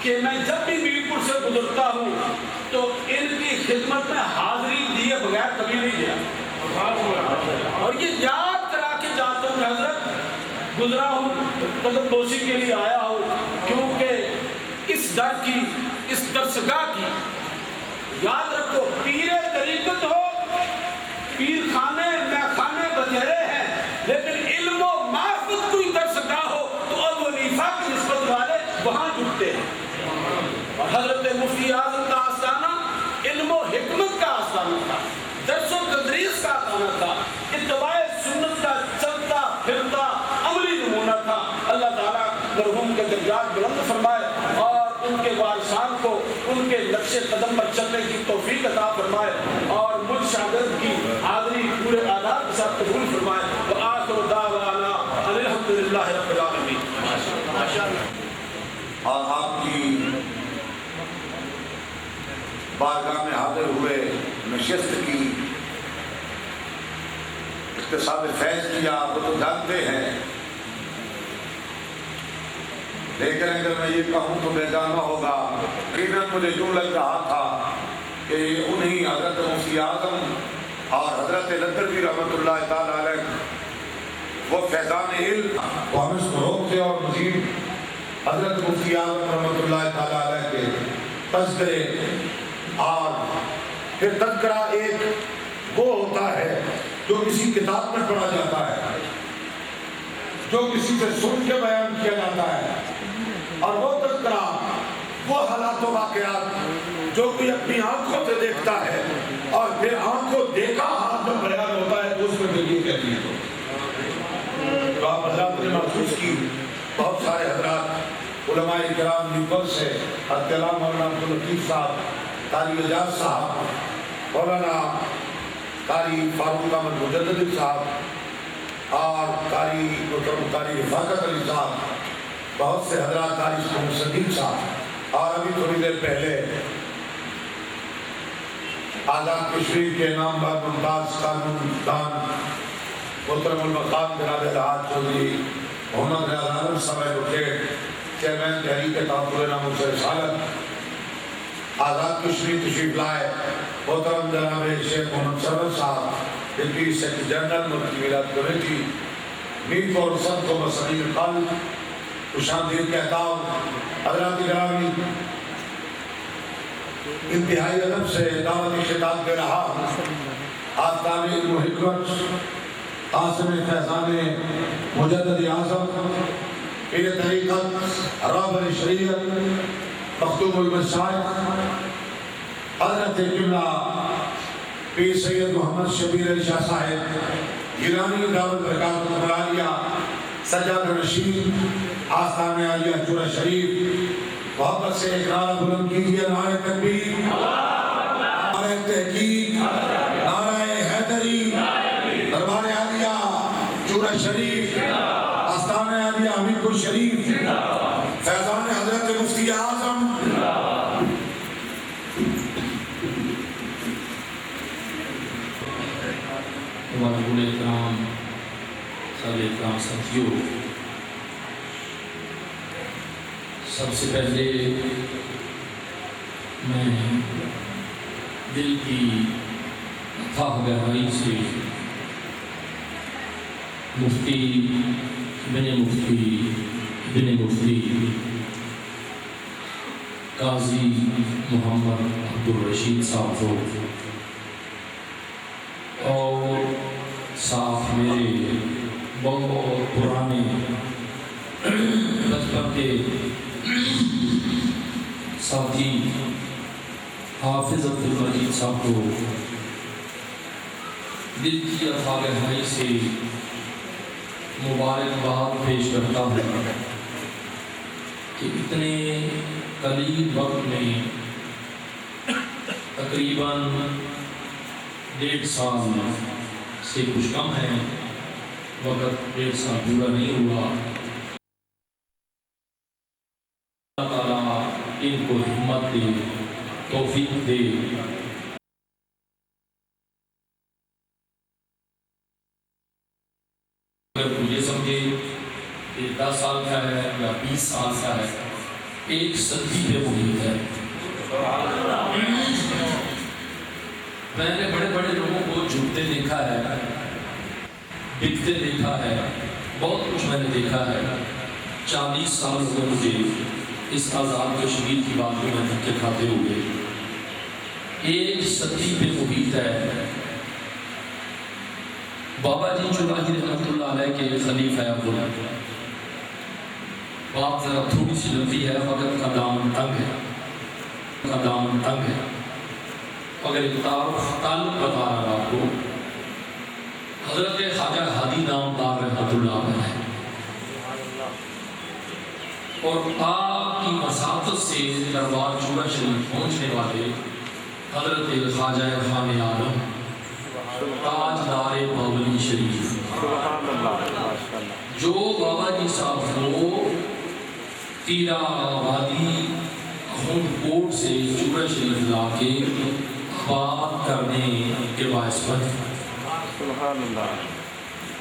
کہ میں جب بھی میر پور سے گزرتا ہوں تو ان کی خدمت میں حاضری دیے بغیر کبھی نہیں گیا، اور یہ یاد کرا کے جاتا ہوں کہ حضرت گزرا ہوں قدم بوسی کے لیے آیا ہوں، کیونکہ اس در کی، اس درسگاہ کی، یاد رکھو پیر طریقت ہو، پیر خانے میں خانے بتھیرے ہیں، لیکن علم و معرفت کوئی درسگاہ ہو تو ابو حنیفہ کی نسبت والے وہاں جٹتے ہیں۔ اور حضرت مفتی اعظم کا آستانہ علم و حکمت کا آستانہ تھا، درس و تدریس کا آستانہ تھا، اتباع سنت کا چلتا پھرتا عملی نمونہ تھا۔ اللہ تعالیٰ مرحوم کے درجات بلند فرمائے اور ان کے وارثان کو ان کے نقش قدم پر چلنے کی توفیق عطا فرمائے اور مجھ شاگرد کی حاضری پورے آداب کے ساتھ قبول فرمائے۔ وآخر دعوانا ان الحمد للہ رب العالمین۔ اور آپ کی بارگاہ میں حاضر ہوئے نشست کی، اکتساب فیض کیا، وہ تو جانتے ہیں، لیکن اگر میں یہ کہوں تو بیگانہ ہوگا۔ یقیناً مجھے یوں لگ رہا تھا کہ انہی حضرت مفتی اعظم اور حضرت لدھروی رحمۃ اللہ تعالیٰ علیہ وہ فیضان علم تو ہم اس کو روکتے اور مزید حضرت مفتی اعظم رحمۃ اللہ تعالیٰ علیہ کے تذکرے، اور پھر تذکرہ ایک وہ ہوتا ہے جو کسی کتاب میں پڑھا جاتا ہے، جو کسی سے سن کے بیان کیا جاتا ہے، اور وہ تذکرہ وہ حالات و واقعات جو کوئی اپنی آنکھوں سے دیکھتا ہے اور پھر آنکھوں دیکھا حالات میں بیان ہوتا ہے، اس میں دلیل کہتی ہے۔ تو آپ حضرات نے محسوس کی، بہت سارے حضرات علماء کرام نیوکل سے، الکلام مولانا عبداللطیف صاحب، قاری اعجاز صاحب، مولانا قاری فاروق احمد مجددی صاحب اور قاری رفاقت علی صاحب، بہت سے حضرات، قاری محمد صدیق صاحب، اور ابھی تھوڑی دیر پہلے آزاد کشمیر کے نام بر ممتاز قانون دان محترم المقام جناب الحاج چودھری محمد ریاض عالم صاحب ایڈوکیٹ، چیئرمین تحریک تحفظ نام سے رسالت، آزاد کشمیر تشریف لائے محترم جناب شیخ محمد سرور صاحب، ڈپٹی سیکرٹری جنرل ملکی میلاد کمیٹی، میر اور سب کو مسئلہ قلب خوشامدید کہتا ہوں۔ حضرات گرامی، انتہائی ادب سے دعوت خطاب دے رہا ہوں۔ آفتاب علم و حکمت، قاسم فیضان مجدد اعظم، پیر طریقت، رہبر شریعت، مختوم المشائخ، حضرت قبلہ پیر سید محمد شبیر علی شاہ صاحب گیلانی دعوت برکات ملالیہ، سجاد رشید آستان عالیہ چورہ شریف، محبت سے ایک نعرہ بلند کیجیے، نعرہ تکبیر، نعرہ تحقیق، نعرہ حیدری، دربار عالیہ چورہ شریف، آستان عالیہ امیر پور شریف، فیضان حضرت مفتی اعظم۔ واجب احترام سب احترام ساتھیوں، سب سے پہلے میں دل کی اتھاہ گہرائی سے مفتی بن مفتی قاضی محمد عبدالرشید صاحب کو اور ساتھ میرے بہت پرانے بچپن کے ساتھی حافظ عبدالمجید صاحب کو دل کی اتھاہ گہرائی سے مبارکباد پیش کرتا ہوں کہ اتنے قلیل وقت میں تقریباً 1.5 سال سے کچھ کم ہے، وقت 1.5 سال پورا نہیں ہوا۔ اللہ تعالیٰ ان کو ہمت دے، توفیق دے۔ اگر مجھے سمجھے کہ 10 سال کا ہے یا 20 سال کا ہے، ایک صدی پہ محیط ہے۔ میں نے بڑے بڑے لوگوں کو جھکتے دیکھا ہے، بکتے دیکھا ہے، بہت کچھ میں نے دیکھا ہے۔ 40 سال ہو گئے مجھے اس آزاد کشمیر کی بات کو میں دھکے کھاتے ہوئے۔ ایک صدی پہ محیط ہے۔ بابا جی چوراہی رحمۃ اللہ علیہ کے خلیفہ اول، بات ذرا تھوڑی سی لمبی ہے، وقت کا دامن تنگ ہے، اگر ایک تعلق بتا رہا آپ کو، حضرت خواجہ ہادی نامدار رحمۃ اللہ علیہ اور آپ کی مسافت سے دربار چورا شریف پہنچنے والے حضرت خواجہ خان عالم تاجدار باولی شریف، جو بابا جی صاحب کو تیرا وادی کوٹ سے چورا شریف لا کے آباد کرنے کے باعث بنے۔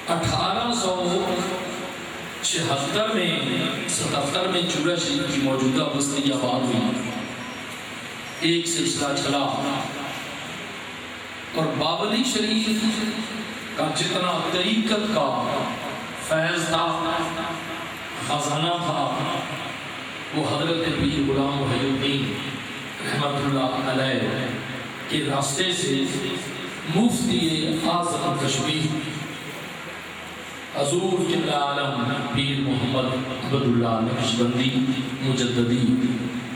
1877 میں چورا شریف کی موجودہ بستی آباد ہوئی۔ ایک سلسلہ چلا اور باولی شریف کا جتنا طریقت کا فیض تھا، خزانہ تھا، وہ حضرت پیر غلام محی الدین رحمۃ اللہ علیہ کے راستے سے مفتی اعظم کشمیر حضور قبلہ عالم پیر محمد عبد اللہ نقشبندی مجددی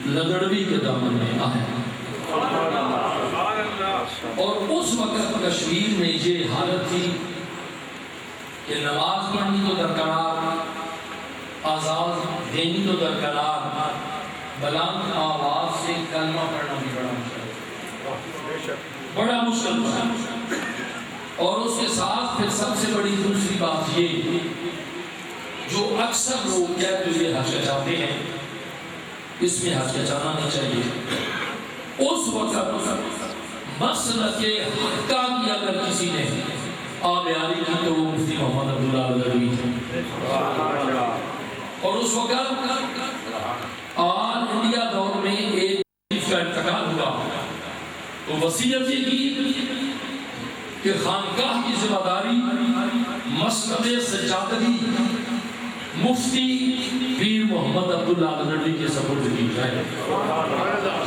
لدڑوی کے دامن میں آئے، اور اس وقت کشمیر میں یہ حالت تھی کہ نماز پڑھنی تو درکنار، آزاد دینی تو درکنار، بلند آواز سے کلمہ پڑھنا بھی بڑا مشکل تھا۔ اور اس کے ساتھ پھر سب سے بڑی دوسری بات یہ، جو اکثر لوگ کہتے ہوئے ہچکچاتے ہیں، اس میں ہچکچانا نہیں چاہیے۔ اس وقت مسلک حقہ کی اگر کسی نے آبیاری کی تو وہ مفتی محمد عبداللہ لدڑوی تھے، اور اس وقت آل انڈیا دور میں ایک کا انتقال ہوا تو وصیت یہ کی کہ خانقاہ کی ذمہ داری مسند سجادگی مفتی پیر محمد عبداللہ لدڑوی کے سپرد کی جائے۔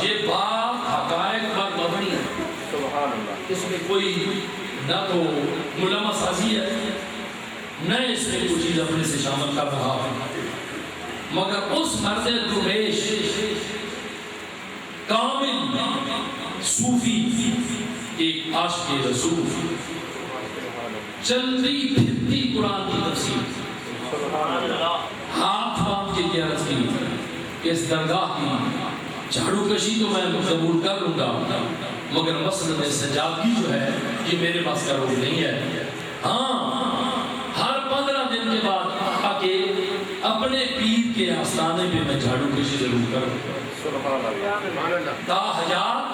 یہ بات حقائق پر مبنی ہے، اس میں کوئی نہ تو ملامت سازی ہے، نہ اس میں کوئی چیز اپنے سے شامل کر رہا ہے، مگر اس مرد درویش کامل صوفی ایک عاشق رسول چلتی پھرتی قرآن کی تفسیر ہاتھ باندھ کے عرض کی، اس درگاہ کی جھاڑو کشی تو میں قبول کر لوں گا، مگر مسند سجادگی جو ہے یہ میرے پاس کا روز نہیں ہے۔ ہاں، ہر 15 دن کے بعد آ کے اپنے پیر کے آستانے پہ میں جھاڑو کشی ضرور کروں۔ تا حیات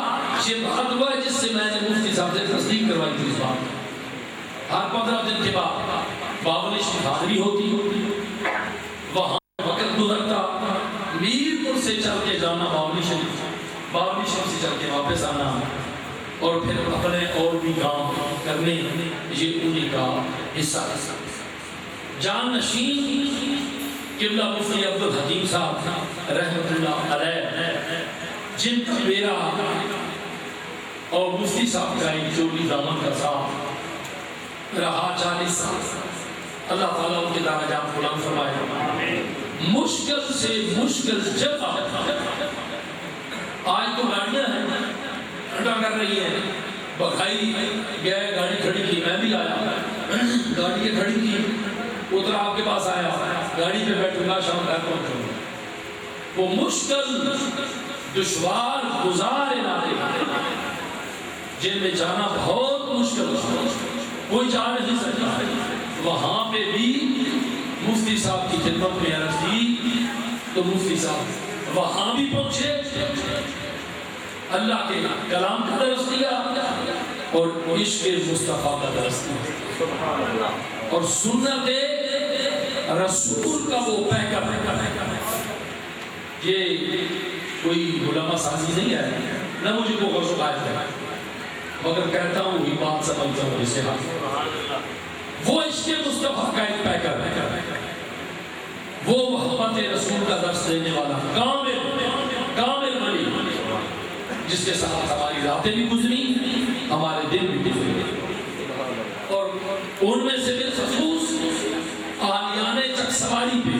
یہ بات ہوا ہے جس سے میں نے مفتی صاحب سے تصدیق کروائی تھی اس بات۔ ہر 15 دن کے بعد باولی شریف حاضری ہوتی، وہاں وقت گزرتا، میرپور سے چل کے جانا باولی شریف سے چل کے واپس آنا، اور پھر اپنے اور بھی کام کرنے، یہ انہی کا حصہ ہے۔ جان نشین قبلہ مفتی عبدالحکیم صاحب رحمۃ اللہ علیہ، جن کا میرا اور مفتی صاحب کا ایک چولی دامن کا صاحب رہا 40 سال، اللہ تعالیٰ ان کے درجات بلند فرمائے۔ مشکل سے مشکل جگہ، آج تو گاڑیاں ہیں ٹھنڈا کر رہی ہیں، بکھائی گئے، گاڑی کھڑی کی، میں بھی آیا، گاڑی کے کھڑی کی، اترا آپ کے پاس آیا، گاڑی پہ بیٹھوں گا، شام گھر پہنچوں گا۔ وہ مشکل دشوار گزار علاقے جن میں جانا بہت مشکل تھا، کوئی جا نہیں سکتا، وہاں پہ بھی مفتی صاحب کی خدمت میں عرض کی تو مفتی صاحب وہاں بھی پہنچے، اللہ کے کلام کا درس دیا اور عشق مصطفیٰ کا درس دیا، اور سنت رسول کا وہ پیکر، یہ کوئی علماء سازی نہیں ہے، نہ مجھے کوئی غرض و غائب ہے، مگر کہتا ہوں وہی بات سمجھتا ہوں جسے وہ عشق مصطفیٰ کا ایک پیکر ہے، وہ محبت رسول کا درس دینے والا کامل ولی، جس کے ساتھ ہماری راتیں بھی گزری، ہمارے دن بھی گزرے، اور ان میں سے بالخصوص آلیان چک سواری پہ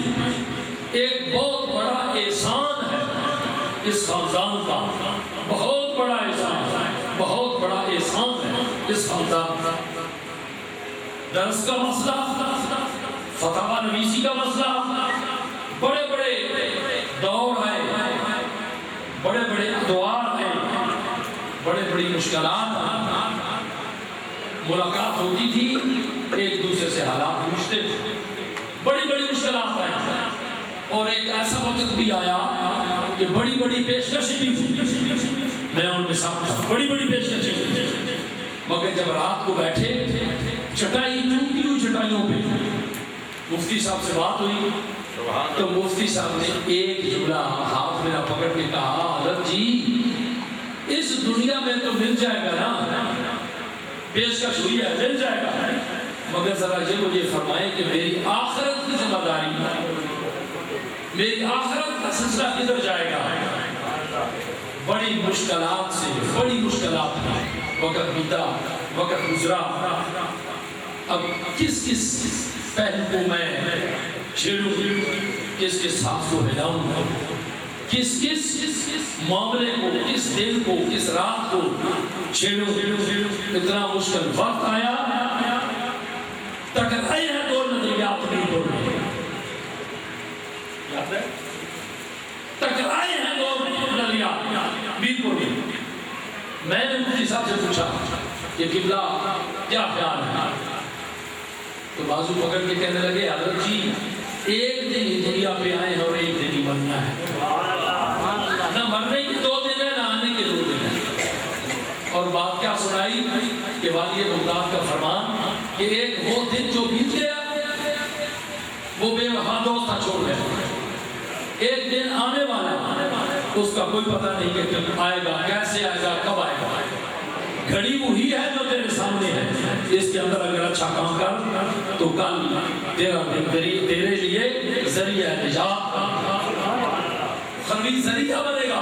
ایک بہت بڑا احسان ہے اس خاندان کا، بہت بڑا احسان ہے، بہت بڑا احسان ہے اس خاندان کا۔ درس کا مسئلہ، فتاوی نویسی کا مسئلہ، بڑے بڑے دور آئے، بڑے بڑے ادوار آئے، بڑے بڑی مشکلات آئے، ملاقات ہوتی تھی، ایک دوسرے سے حالات پوچھتے تھے، بڑی بڑی مشکلات آئے، اور ایک ایسا وقت بھی آیا کہ بڑی بڑی پیشکشیں بھی تھی، میں ان میں ساتھ بڑی بڑی پیشکشیں تھی، مگر جب رات کو بیٹھے چٹائی ٹوٹی ہوئی چٹائیوں پہ مفتی صاحب سے بات ہوئی تو مفتی صاحب نے ایک جملہ ہاتھ میرا پکڑ کے کہا، حضرت جی اس دنیا میں تو مل جائے گا نا، پیشکش ہوئی ہے مل جائے گا، مگر ذرا یہ مجھے فرمائیں کہ میری آخرت کی ذمہ داری، میری آخرت کا سلسلہ کدھر جائے گا؟ بڑی مشکلات سے، بڑی مشکلات میں وقت بیتا، وقت گزرا، اب کس پہلو کو میں چھیڑوں، کس ساتھ کو ہلاؤں، کس معاملے کو، کس دن کو، کس رات کو چھیڑوں، اتنا مشکل وقت آیا، ٹکرائے ہیں دو نظریات بھی دو ٹکرائے ہیں دو نظریات بھی دو۔ میں نے مفتی صاحب سے پوچھا کہ قبلہ کیا خیال ہے، تو بازو پکڑ کے کہنے لگے، حضرت جی ایک دن ہی دنیا پہ آئے ہیں اور ایک دن ہی مرنا ہے، نہ مرنے کے 2 دن ہے نہ آنے کے 2 دن ہے۔ اور بات کیا سنائی کہ والی بغداد کا فرمان کہ ایک وہ دن جو بیت گیا وہ بے وفا دوست چھوڑ گیا، ایک دن آنے والا اس کا کوئی پتہ نہیں کہ کب آئے گا، کیسے آئے گا، کب آئے گا، گھڑی وہی ہے جو تیرے سامنے ہے، اس کے اندر اگر اچھا کام کر تو کل تیرا تیرے لیے ذریعہ نجات، خلوی ذریعہ بنے گا۔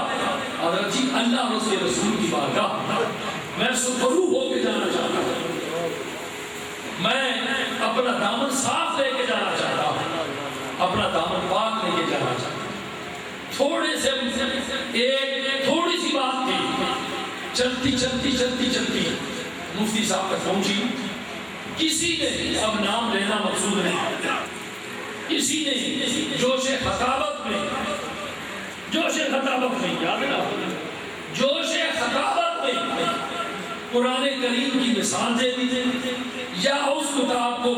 حضرت جی اللہ اور اس کے رسول کی بارگاہ میں سفرو ہو کے جانا چاہتا ہوں، میں اپنا دامن صاف لے کے جانا چاہتا ہوں، اپنا دامن پاک لے کے جانا چاہتا ہوں۔ تھوڑے سے ایک تھوڑی سی بات تھی، چلتی مفتی صاحب تک پہنچی، کسی نے اب نام لینا مقصود نہیں، کسی نے جوش خطابت میں قرآن کریم کی مثال دے دی یا اس کتاب کو